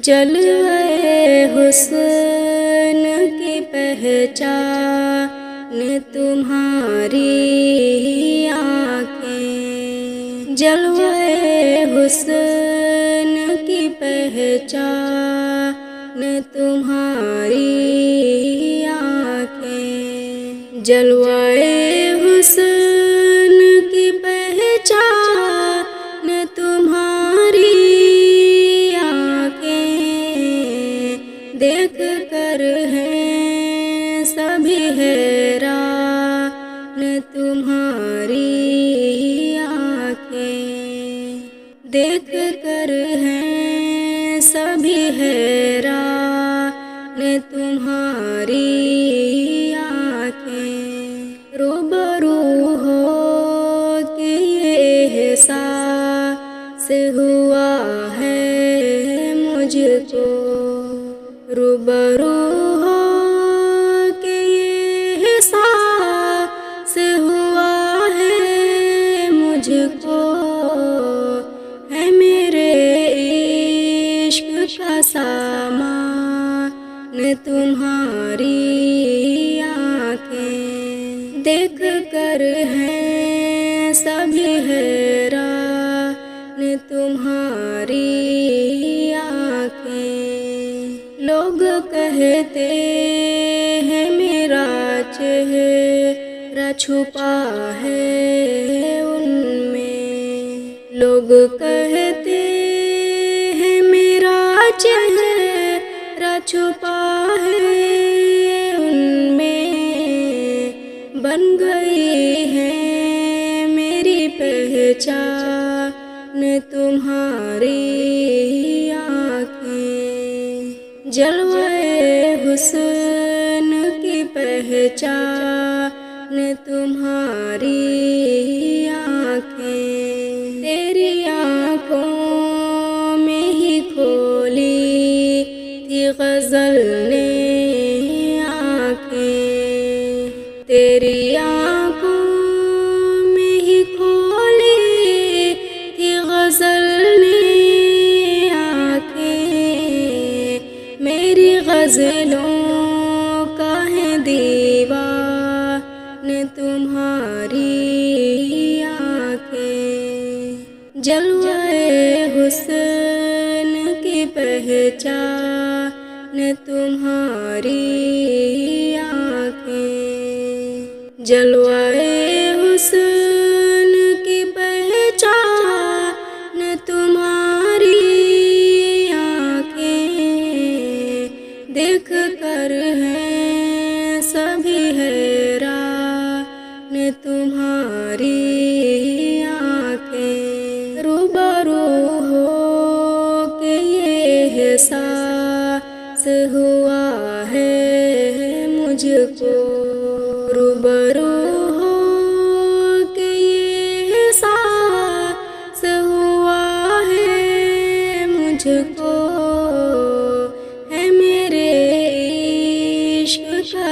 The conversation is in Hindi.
जलवे हुस्न की पहचान तुम्हारी आँखें। जलवे हुस्न की पहचान तुम्हारी आँखें। जलवाए हुस्न की पहचान तुम्हारी देख कर हैं सभी हैरान तुम्हारी आँखें। देख कर हैं सभी हैरान तुम्हारी आँखें। रूबरू हो कि ये एहसास हुआ है मुझको। रूबरू हो कि ये एहसास हुआ है मुझको। है मेरे इश्क का सामान तुम्हारी आँखें। देख कर हैं सभी हैरान तुम्हारी आँखें। लोग कहते हैं मेरा चेहरा छुपा है उनमें। लोग कहते हैं मेरा चेहरा छुपा है उनमें। बन गई है मेरी पहचान तुम्हारी आँखें। जलवे हुस्न की पहचान तुम्हारी आँखें। तेरी आँखों में ही खोली थी गज़ल ने आँखें। तेरी आँखों में ही खोली थी गज़ल ने आँखें। मेरी गज़लों का है दीवान तुम्हारी आँखें। जलवे हुस्न की पहचान तुम्हारी आँखें। जलवे हुस्न की पहचान तुम्हारी आँखें। देख कर हैं सभी हैरान तुम्हारी आँखें। रूबरू हो कि ये एहसास हुआ है मुझको। रूबरू हो कि ये एहसास हुआ है मुझको। है मेरे इश्क का